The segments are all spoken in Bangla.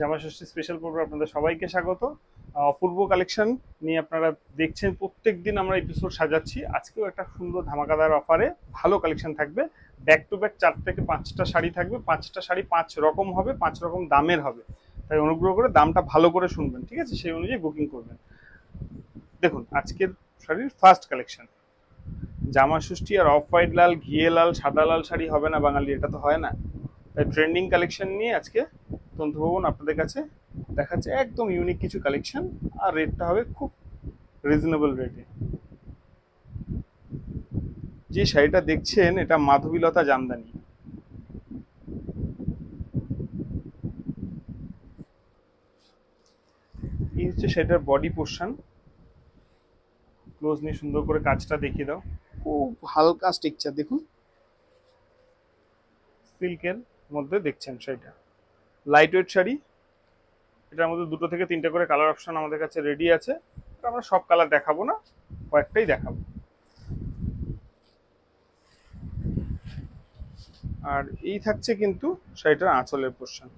জামা ষষ্ঠী স্পেশাল পর্বে আপনাদের সবাইকে স্বাগত। অপূর্ব কালেকশন নিয়ে আপনারা দেখছেন, প্রত্যেকদিন আমরা এপিসোড সাজাচ্ছি। আজকেও একটা সুন্দর ধামাকাদার অফারে ভালো কালেকশন থাকবে। ব্যাক টু ব্যাক 4 থেকে 5টা শাড়ি থাকবে। 5টা শাড়ি 5 রকম হবে, 5 রকম দামের হবে। তাই অনুগ্রহ করে দামটা ভালো করে শুনবেন, ঠিক আছে? সেই অনুযায়ী বুকিং করবেন। দেখুন আজকের শাড়ির ফার্স্ট কালেকশন, জামা ষষ্ঠী আর অফ হোয়াইট লাল, ঘিয়ে লাল, সাদা লাল শাড়ি হবে না বাঙালি, এটা তো হয় না। তাই ট্রেন্ডিং কালেকশন নিয়ে আজকে তন্তুভবন আপনাদের কাছে দেখাচ্ছে একদম ইউনিক কিছু কালেকশন, আর রেটটা হবে খুব রিজনেবল রেটে। যে শাড়িটা দেখছেন এটা মাধবীলতা জামদানি। এই হচ্ছে শাড়িটার বডি পোর্শন। ক্লোজ নিয়ে সুন্দর করে কাজটা দেখিয়ে দাও। খুব হালকা স্ট্রাকচার, দেখুন সিল্কের মধ্যে দেখছেন শাড়িটা। লাইট ওয়েট শাড়ি, এটার মধ্যে 2 থেকে 3টে করে কালার অপশন আমাদের কাছে রেডি আছে। আমরা সব কালার দেখাবো না, কয়েকটাই দেখাবো। আর এই থাকছে কিন্তু শাড়িটার আঁচলের পোর্শন।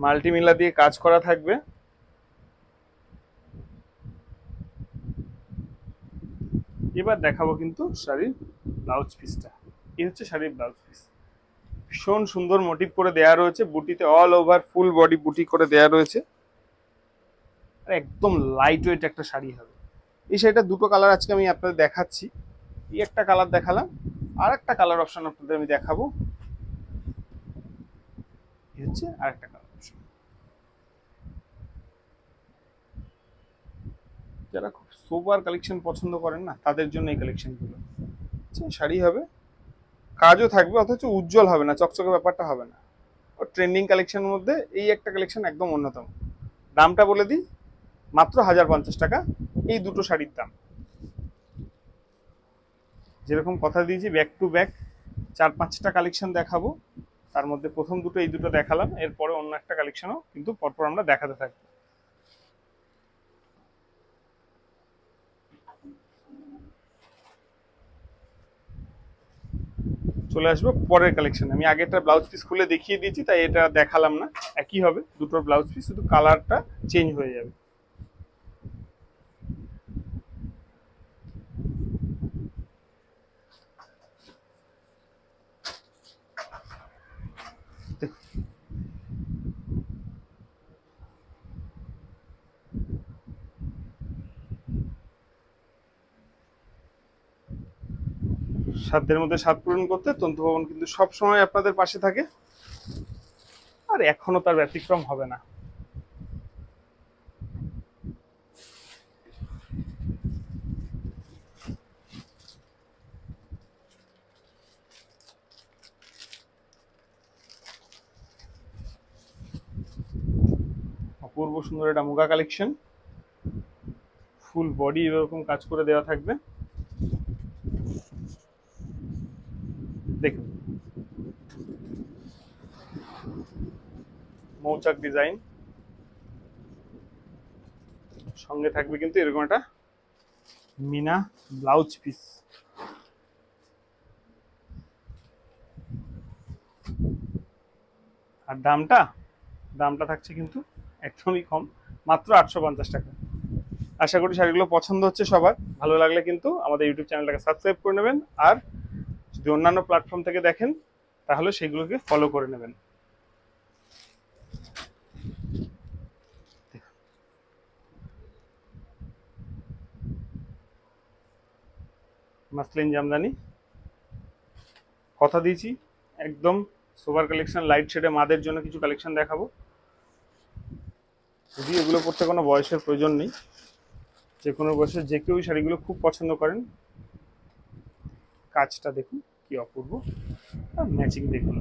মাল্টিমিলা দিয়ে কাজ করা থাকবে। এবার দেখাবো কিন্তু শাড়ির ব্লাউজ পিসটা। এই হচ্ছে শাড়ির ব্লাউজ পিস। ভীষণ সুন্দর মোটিভ করে দেয়া রয়েছে, বুটিতে অল ওভার ফুল বডি বুটি করে দেয়া রয়েছে। আর একদম লাইট ওয়েট একটা শাড়ি হবে। এই শাড়িটা 2টো কালার আজকে আমি আপনাদের দেখাচ্ছি। এই একটা কালার দেখালাম, আর একটা কালার অপশন আপনাদের আমি দেখাবো। এই হচ্ছে আর একটা কালার অপশন। যারা খুব সোবার কালেকশন পছন্দ করেন না, তাদের জন্য এই কালেকশনগুলো। শাড়ি হবে, কাজও থাকবে, অথচ উজ্জ্বল হবে না, চকচকে ব্যাপারটা হবে না। ও ট্রেন্ডিং কালেকশনের মধ্যে এই একটা কালেকশন একদম অন্যতম। দামটা বলে দিই, মাত্র 1050 টাকা এই দুটো শাড়ির দাম। যেরকম কথা দিয়েছি ব্যাক টু ব্যাক 4-5টা কালেকশন দেখাবো। তার মধ্যে প্রথম দুটো এই দুটো দেখালাম, এরপরে অন্য একটা কালেকশনও কিন্তু পরপর আমরা দেখাতে থাকবো। চলে আসবো পরের কালেকশনে। আমি আগেরটা ব্লাউজ পিস খুলে দেখিয়ে দিয়েছি, তাই এটা দেখালাম না। একই হবে দুটোর ব্লাউজ পিস, শুধু কালারটা চেঞ্জ হয়ে যাবে। সাধ্যের মধ্যে স্বাদ পূরণ করতে তন্তুভবন কিন্তু সবসময় আপনাদের পাশে থাকে, আর এখনো তার ব্যতিক্রম হবে না। অপূর্ব সুন্দর একটা মুগা কালেকশন, ফুল বডি এরকম কাজ করে দেওয়া থাকবে। দেখুন মৌচাক ডিজাইন, সঙ্গে থাকবে কিন্তু এরকম একটা মিনা ব্লাউজ পিস। আর দামটা থাকছে কিন্তু একদমই কম, মাত্র 850 টাকা। আশা করি শাড়িগুলো পছন্দ হচ্ছে সবার। ভালো লাগলে কিন্তু আমাদের ইউটিউব চ্যানেলটাকে সাবস্ক্রাইব করে নেবেন, আর যদি অন্যান্য প্ল্যাটফর্ম থেকে দেখেন তাহলে সেগুলোকে ফলো করে নেবেন। মাসলিন জামদানি, কথা দিয়েছি একদম সোভার কালেকশন। লাইট শেডে মাদের জন্য কিছু কালেকশন দেখাবো, যদি এগুলো পড়তে কোনো বয়সের প্রয়োজন নেই, যে কোনো বয়সের যে কেউ শাড়িগুলো খুব পছন্দ করেন। কাজটা দেখুন কি অপূর্ব, আর ম্যাচিং দেখুন।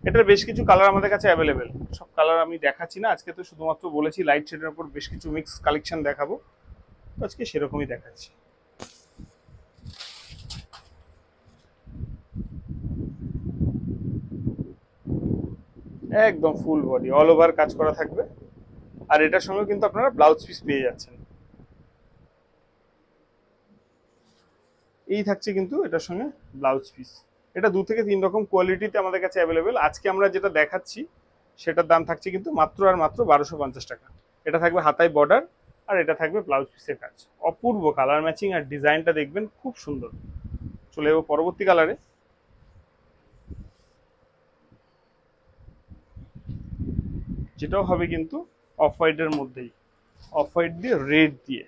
এটার বেশ কিছু কালার আমাদের কাছে অ্যাভেলেবেল। সব কালার আমি দেখাচ্ছি না আজকে, তো শুধুমাত্র বলেছি লাইট শেডের উপর বেশ কিছু মিক্স কালেকশন দেখাবো, আজকে সেরকমই দেখাচ্ছি। একদম ফুল বডি অল ওভার কাজ করা থাকবে, আর এটার সঙ্গে কিন্তু আপনারা ব্লাউজ পিস পেয়ে যাচ্ছেন। এই থাকছে কিন্তু এটার সঙ্গে ব্লাউজ পিস। এটা 2 থেকে 3 রকম কোয়ালিটিতে আমাদের কাছে অ্যাভেলেবেল। আজকে আমরা যেটা দেখাচ্ছি সেটার দাম থাকছে কিন্তু মাত্র আর মাত্র 1250 টাকা। এটা থাকবে হাতায় বর্ডার, আর এটা থাকবে ব্লাউজ পিসের কাজ। অপূর্ব কালার ম্যাচিং, আর ডিজাইনটা দেখবেন খুব সুন্দর। চলে যাবো পরবর্তী কালারে, যেটাও হবে কিন্তু অফ হোয়াইটের মধ্যেই, অফ হোয়াইট দিয়ে রেড দিয়ে,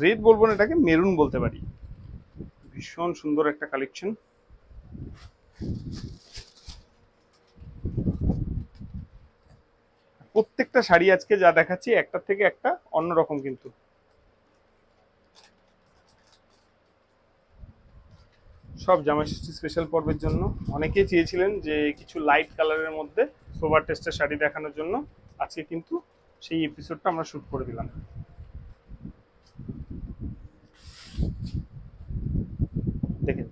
রেড বলবো না, এটাকে মেরুন বলতে পারি। ভীষণ সুন্দর একটা কালেকশন। প্রত্যেকটা শাড়ি আজকে যা দেখাচ্ছি একটা থেকে একটা অন্যরকম কিন্তু। সব জামাই ষষ্ঠী স্পেশাল পর্বের জন্য অনেকেই চেয়েছিলেন যে কিছু লাইট কালারের মধ্যে সোবার টেস্টের শাড়ি দেখানোর জন্য, আজকে কিন্তু সেই এপিসোডটা আমরা শুট করে দিলাম। দেখেন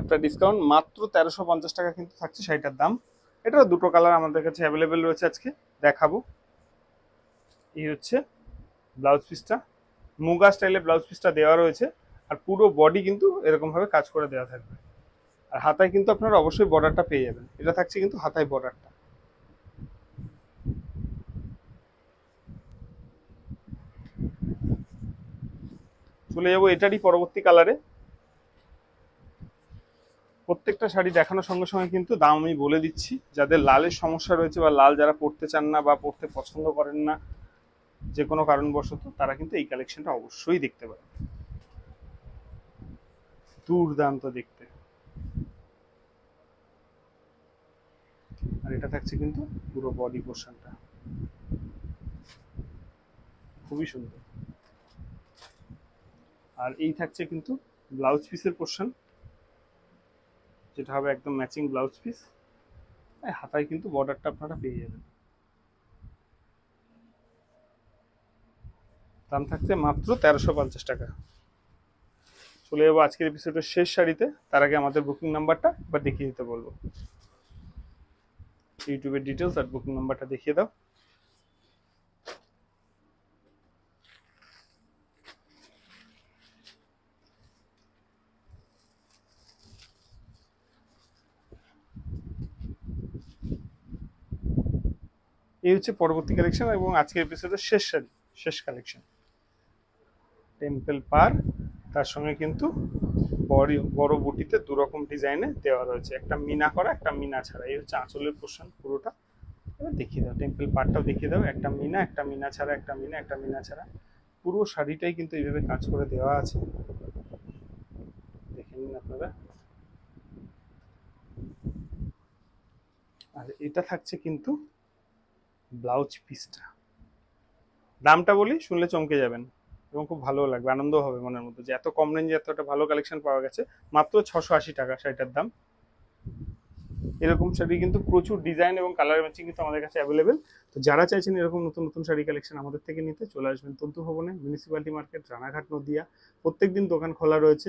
আপনার ডিসকাউন্ট মাত্র 1350 টাকা কিন্তু থাকছে শাড়িটার দাম। এটার দুটো কালার আমাদের কাছে অ্যাভেলেবেল রয়েছে, আজকে দেখাবো। এই হচ্ছে ব্লাউজ পিসটা, মুগা স্টাইলে ব্লাউজ পিসটা দেওয়া রয়েছে, আর পুরো বডি কিন্তু এরকম ভাবে কাজ করে দেওয়া থাকবে। আর হাতায় কিন্তু আপনারা অবশ্যই বর্ডারটা পেয়ে যাবেন, এটা থাকছে কিন্তু হাতায় বর্ডারটা। চলে যাবো এটারই পরবর্তী কালারে। প্রত্যেকটা শাড়ি দেখানোর সঙ্গে সঙ্গে কিন্তু দাম আমি বলে দিচ্ছি। যাদের লালের সমস্যা রয়েছে বা লাল যারা পরতে চান না বা পরতে পছন্দ করেন না যে কোনো কারণবশত, তারা কিন্তু এই কালেকশনটা অবশ্যই দেখতে পারেন। দুর্দান্ত দেখতে। আর এটা থাকছে কিন্তু পুরো বডি পোর্শনটা, খুবই সুন্দর। আর এই থাকছে কিন্তু ব্লাউজ পিসের পোর্শন, যেটা হবে একদম ম্যাচিং ব্লাউজ পিস। হাতায় কিন্তু বর্ডারটা আপনারা পেয়ে যাবেন। দাম থাকছে মাত্র 1350 টাকা। চলে যাবো আজকের এপিসোডের শেষ শাড়িতে, তার আগে আমাদের বুকিং নাম্বারটা এবার দেখিয়ে দিতে বলবো। ইউটিউবের ডিটেলস আর বুকিং নাম্বারটা দেখিয়ে দাও। এই হচ্ছে পরবর্তী কালেকশন এবং আজকের এপিসোডের শেষ শাড়ি, শেষ কালেকশন। টেম্পল পার, তার সঙ্গে কিন্তু বড় বড় বুটিতে দু রকম ডিজাইনে দেওয়া রয়েছে, একটা মিনা করা একটা মিনা ছাড়া। এই হচ্ছে আঁচলের পোর্শন পুরোটা। এবার দেখিয়ে দাও টেম্পল পারটাও দেখিয়ে দাও, একটা মিনা ছাড়া, একটা মিনা একটা মিনা ছাড়া। পুরো শাড়িটাই কিন্তু এইভাবে কাজ করে দেওয়া আছে, দেখে নিন আপনারা। আর এটা থাকছে কিন্তু ব্লাউজ পিসটা। দামটা বলি, শুনলে চমকে যাবেন এবং খুব ভালো লাগবে, আনন্দ হবে মনের মধ্যে যে এত কম রেঞ্জে এতটা ভালো কালেকশন পাওয়া গেছে। মাত্র 680 টাকা শাড়িটার দাম। এরকম শাড়ি কিন্তু প্রচুর ডিজাইন এবং কালার ম্যাচিং কিন্তু আমাদের কাছে অ্যাভেলেবেল। তো যারা চাইছেন এরকম নতুন নতুন শাড়ি কালেকশন আমাদের থেকে নিতে, চলে আসবেন তন্তু ভবনে, মিউনিসিপ্যালিটি মার্কেট, রানাঘাট, নদিয়া। প্রত্যেকদিন দোকান খোলা রয়েছে।